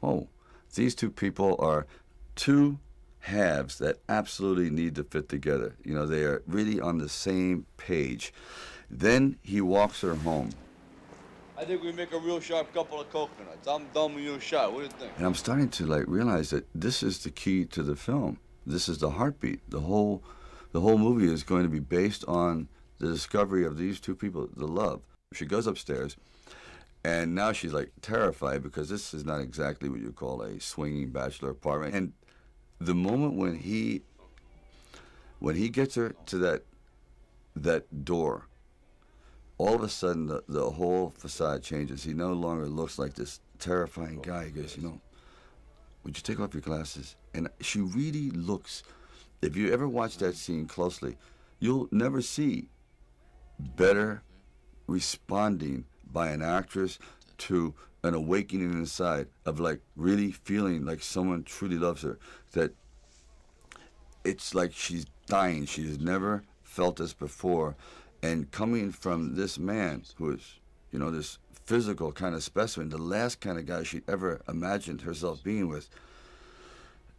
oh, these two people are two halves that absolutely need to fit together. You know, they are really on the same page. Then he walks her home. I think we make a real sharp couple of coconuts. I'm done with your shot. What do you think? And I'm starting to like realize that this is the key to the film. This is the heartbeat. The whole movie is going to be based on the discovery of these two people, the love. She goes upstairs, and now she's like terrified because this is not exactly what you call a swinging bachelor apartment. And the moment when he gets her to that door, all of a sudden the whole facade changes. He no longer looks like this terrifying guy. He goes, would you take off your glasses? And she really looks, if you ever watch that scene closely, you'll never see better responding by an actress to an awakening inside of like really feeling like someone truly loves her. That it's like she's dying. She's never felt this before. And coming from this man who is, this physical kind of specimen, the last kind of guy she'd ever imagined herself being with,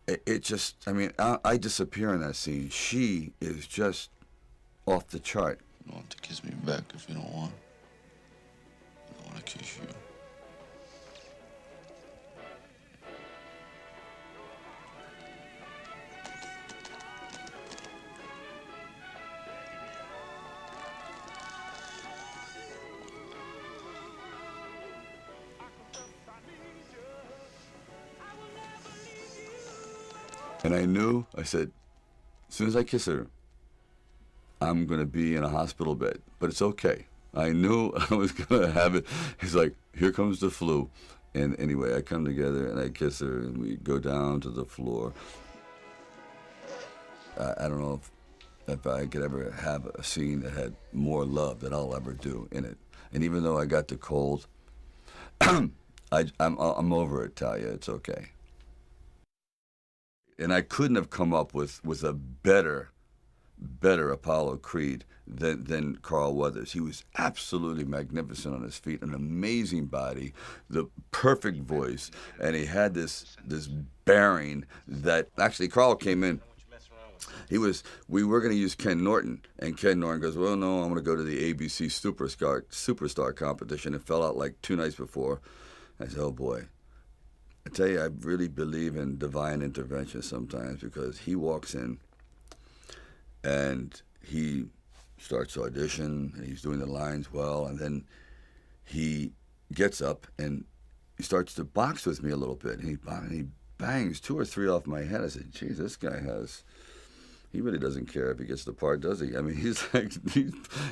it just, I disappear in that scene. She is just off the chart. You don't want to kiss me back if you don't want. I don't want to kiss you. And I said, as soon as I kiss her, I'm going to be in a hospital bed. But it's okay. I knew I was going to have it. He's like, here comes the flu. And anyway, I come together and I kiss her and we go down to the floor. I don't know if I could ever have a scene that had more love that I'll ever do in it. And even though I got the cold, I'm over it, Talia. It's okay. And I couldn't have come up with a better Apollo Creed than Carl Weathers. He was absolutely magnificent on his feet, an amazing body, the perfect voice, and he had this bearing that actually Carl came in. We were going to use Ken Norton, and Ken Norton goes, well, no, I'm going to go to the ABC Superstar competition. It fell out like 2 nights before. I said, oh boy. I tell you, I really believe in divine intervention sometimes, because he walks in and he starts to audition and he's doing the lines well, and then he gets up and he starts to box with me a little bit, and he bangs 2 or 3 off my head. I said, geez, this guy he really doesn't care if he gets the part, does he? I mean, he's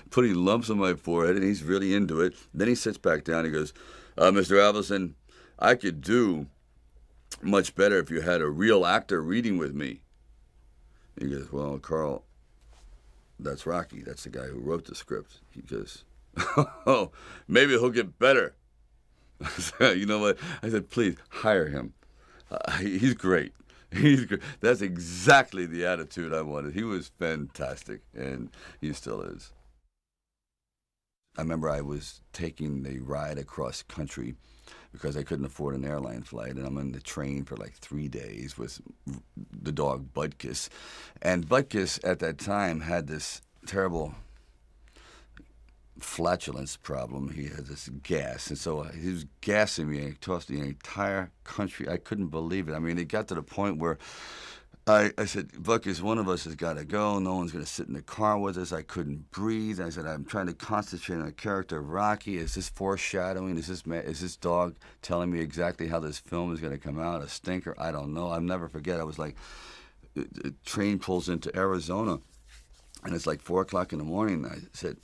putting lumps on my forehead and he's really into it. Then he sits back down and he goes, Mr. Avildsen, I could do much better if you had a real actor reading with me. He goes, well, Carl, that's Rocky. That's the guy who wrote the script. He goes, oh, maybe he'll get better. I said, you know what? I said, please, hire him. He's great. He's great. That's exactly the attitude I wanted. He was fantastic, and he still is. I remember I was taking the ride across country because I couldn't afford an airline flight, and I'm on the train for like 3 days with the dog Butkus. And Butkus at that time had this terrible flatulence problem. He had this gas, and so he was gassing me across the entire country. I couldn't believe it. I mean, it got to the point where I said, Butkus, one of us has got to go. No one's going to sit in the car with us. I couldn't breathe. I said, I'm trying to concentrate on the character of Rocky. Is this foreshadowing? Is this dog telling me exactly how this film is going to come out? A stinker? I don't know. I'll never forget. I was like, the train pulls into Arizona, and it's like 4 o'clock in the morning. I said,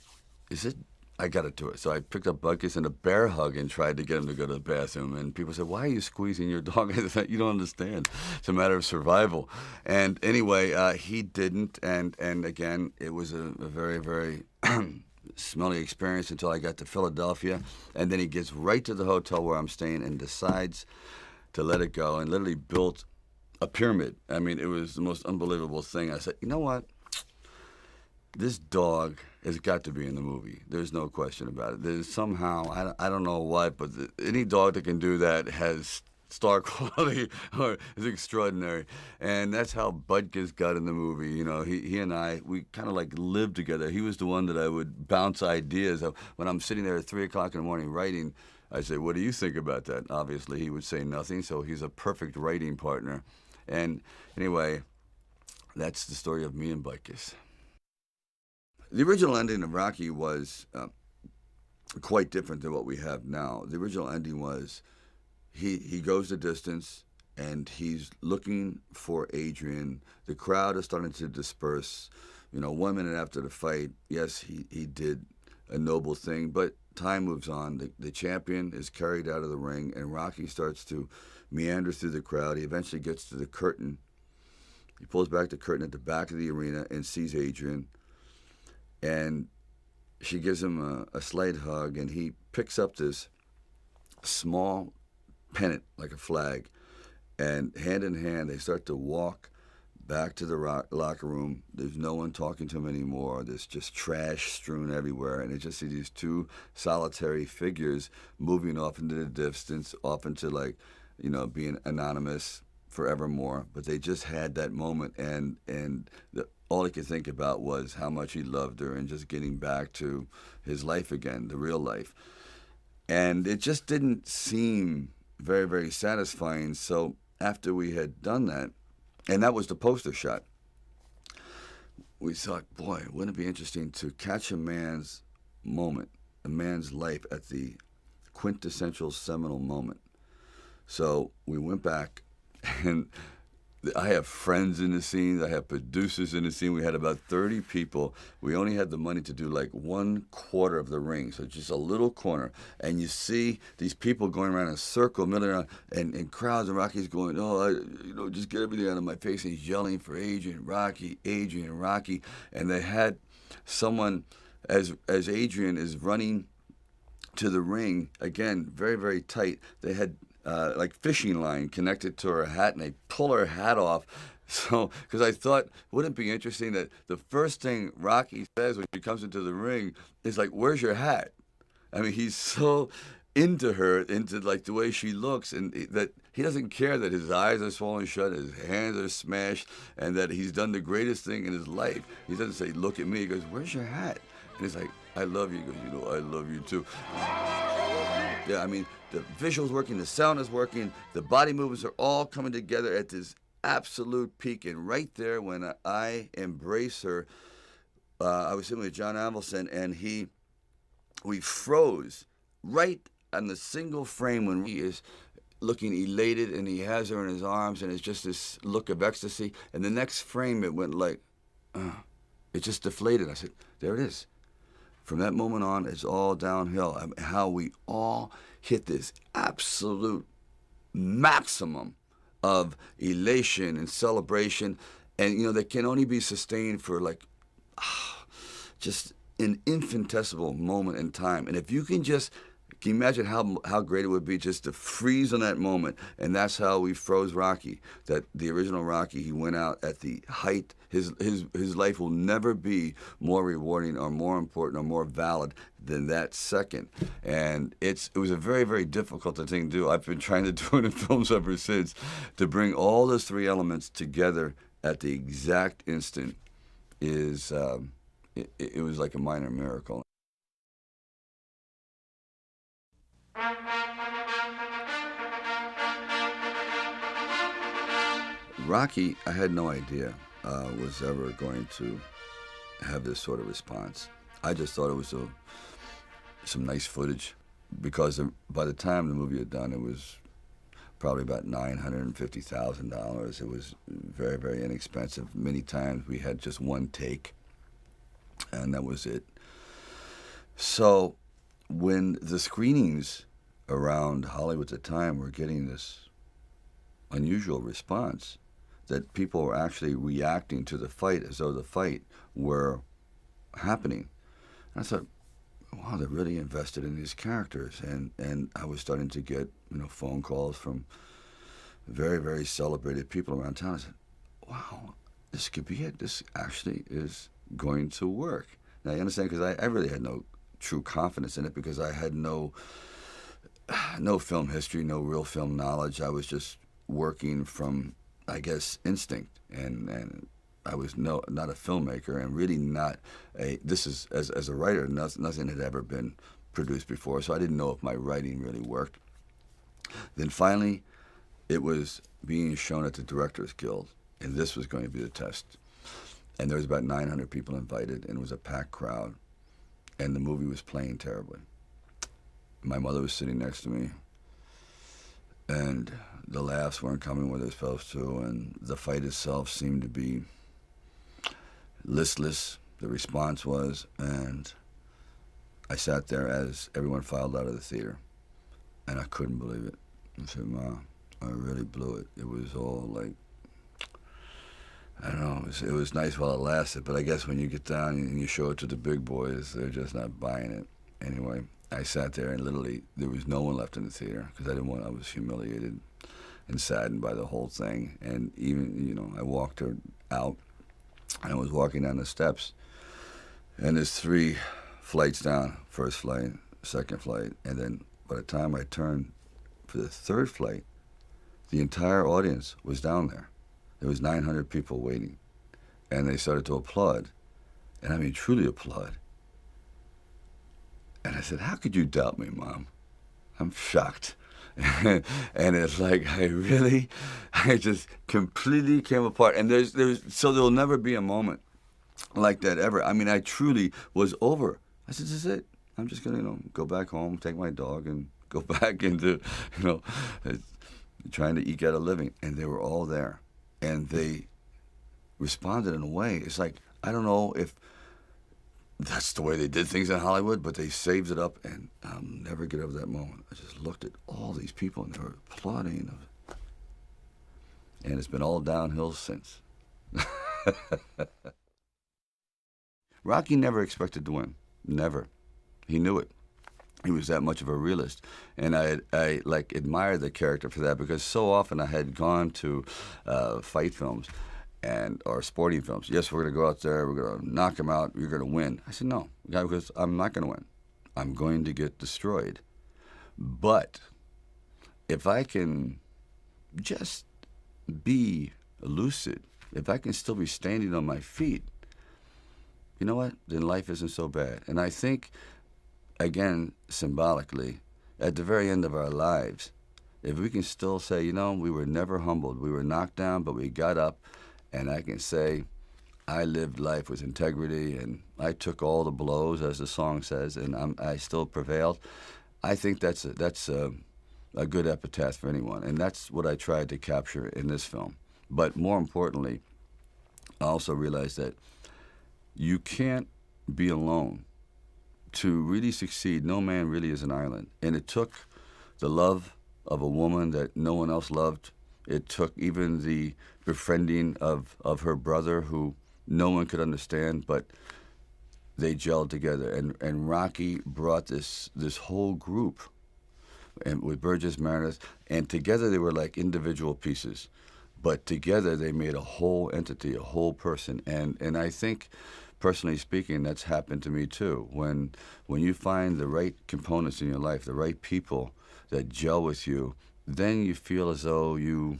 I got to do it. So I picked up Butkus in a bear hug and tried to get him to go to the bathroom. And people said, why are you squeezing your dog? I said, you don't understand. It's a matter of survival. And anyway, he didn't. And again, it was a very, very smelly experience until I got to Philadelphia. And then he gets right to the hotel where I'm staying and decides to let it go and literally built a pyramid. I mean, it was the most unbelievable thing. I said, you know what? This dog has got to be in the movie. There's no question about it. There's somehow, I don't know what, but any dog that can do that has star quality is extraordinary, and that's how Butkus got in the movie. You know, he and I, we kind of like lived together. He was the one that I would bounce ideas of. When I'm sitting there at 3 o'clock in the morning writing, I say, "What do you think about that?" Obviously, he would say nothing, so he's a perfect writing partner. And anyway, that's the story of me and Butkus. The original ending of Rocky was quite different than what we have now. The original ending was he goes the distance and he's looking for Adrian. The crowd is starting to disperse. You know, 1 minute after the fight, yes, he did a noble thing, but time moves on. The champion is carried out of the ring, and Rocky starts to meander through the crowd. He eventually gets to the curtain. He pulls back the curtain at the back of the arena and sees Adrian, and she gives him a slight hug, and he picks up this small pennant like a flag, and hand in hand they start to walk back to the locker room. There's no one talking to him anymore. There's just trash strewn everywhere, and you just see these two solitary figures moving off into the distance, off into, like, you know, being anonymous forevermore. But they just had that moment, and all he could think about was how much he loved her and just getting back to his life again, the real life. And it just didn't seem very, very satisfying. So after we had done that, and that was the poster shot, we thought, boy, wouldn't it be interesting to catch a man's moment, a man's life at the quintessential seminal moment. So we went back, and I have friends in the scene. I have producers in the scene. We had about 30 people. We only had the money to do like 1/4 of the ring, so just a little corner. And you see these people going around in a circle, milling around, and crowds, and Rocky's going, just get everything out of my face. And he's yelling for Adrian, Rocky, Adrian, Rocky. And they had someone, as Adrian is running to the ring, again, very, very tight, they had like fishing line connected to her hat, and they pull her hat off. So, because I thought, wouldn't it be interesting that the first thing Rocky says when she comes into the ring is like, "Where's your hat?" I mean, he's so into her, into like the way she looks, and that he doesn't care that his eyes are swollen shut, his hands are smashed, and that he's done the greatest thing in his life. He doesn't say, "Look at me." He goes, "Where's your hat?" And he's like, "I love you." He goes, "I love you too." Yeah, I mean, the visuals working, the sound is working, the body movements are all coming together at this absolute peak. And right there, when I embrace her, I was sitting with John Avildsen, and we froze right on the single frame when he is looking elated, and he has her in his arms, and it's just this look of ecstasy. And the next frame, it went like, it just deflated. I said, there it is. From that moment on, it's all downhill. I mean, how we all hit this absolute maximum of elation and celebration, and that can only be sustained for like just an infinitesimal moment in time. And if you can you imagine how great it would be just to freeze on that moment? And that's how we froze Rocky. That the original Rocky, he went out at the height. His life will never be more rewarding or more important or more valid than that second. And it was a very, very difficult thing to do. I've been trying to do it in films ever since, to bring all those three elements together at the exact instant is it was like a minor miracle. Rocky, I had no idea was ever going to have this sort of response. I just thought it was some nice footage, because by the time the movie had done, it was probably about $950,000. It was very, very inexpensive. Many times we had just one take, and that was it. So when the screenings around Hollywood at the time were getting this unusual response, that people were actually reacting to the fight as though the fight were happening, I thought, wow, they're really invested in these characters. And I was starting to get phone calls from very, very celebrated people around town. I said, wow, this could be it. This actually is going to work. Now, you understand, because I really had no true confidence in it, because I had no no film history, no real film knowledge. I was just working from, I guess, instinct, and I was not a filmmaker, and really not a. This is as a writer, nothing had ever been produced before, so I didn't know if my writing really worked. Then finally, it was being shown at the Directors Guild, and this was going to be the test. And there was about 900 people invited, and it was a packed crowd, and the movie was playing terribly. My mother was sitting next to me, and the laughs weren't coming where they're supposed to, and the fight itself seemed to be listless, the response was, and I sat there as everyone filed out of the theater, and I couldn't believe it. I said, Ma, I really blew it. It was all like, I don't know, it was nice while it lasted, but I guess when you get down and you show it to the big boys, they're just not buying it. Anyway, I sat there and literally there was no one left in the theater because I was humiliated and saddened by the whole thing. And even, you know, I walked her out and I was walking down the steps, and there's 3 flights down, first flight, second flight, and then by the time I turned for the 3rd flight, the entire audience was down there. There was 900 people waiting, and they started to applaud, and I mean truly applaud. And I said, how could you doubt me, Mom? I'm shocked. And it's like, I just completely came apart. And so there'll never be a moment like that ever. I mean, I truly was over. I said, this is it. I'm just going to, go back home, take my dog, and go back into, trying to eke out a living. And they were all there. And they responded in a way. It's like, I don't know if that's the way they did things in Hollywood, but they saved it up, and I'll never get over that moment. I just looked at all these people, and they were applauding. And it's been all downhill since. Rocky never expected to win. Never. He knew it. He was that much of a realist. And I admired the character for that, because so often I had gone to fight films or sporting films. Yes, we're going to go out there, we're going to knock him out, you're going to win. I said, no, because I'm not going to win. I'm going to get destroyed. But if I can just be lucid, if I can still be standing on my feet, you know what? Then life isn't so bad. And I think, again, symbolically, at the very end of our lives, if we can still say, we were never humbled, we were knocked down, but we got up, and I can say, I lived life with integrity, and I took all the blows, as the song says, and I still prevailed. I think that's a good epitaph for anyone, and that's what I tried to capture in this film. But more importantly, I also realized that you can't be alone. To really succeed, no man really is an island. And it took the love of a woman that no one else loved. It took even the befriending of her brother, who no one could understand, but they gelled together. And Rocky brought this whole group, and with Burgess Meredith, and together they were like individual pieces. But together they made a whole entity, a whole person. And I think, personally speaking, that's happened to me too. When you find the right components in your life, the right people that gel with you, then you feel as though you're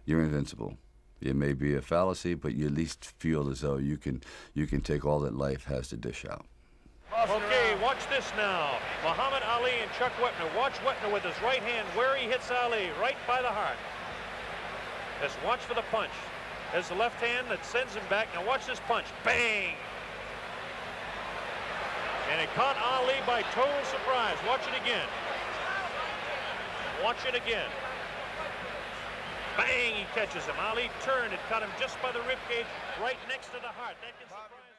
invincible. It may be a fallacy, but you at least feel as though you can take all that life has to dish out. Okay, watch this now. Muhammad Ali and Chuck Wepner. Watch Wepner with his right hand where he hits Ali, right by the heart. Just watch for the punch. There's the left hand that sends him back. Now watch this punch. Bang! And it caught Ali by total surprise. Watch it again. Watch it again. Bang! He catches him. Ali turned. It caught him just by the rib cage, right next to the heart. That can surprise.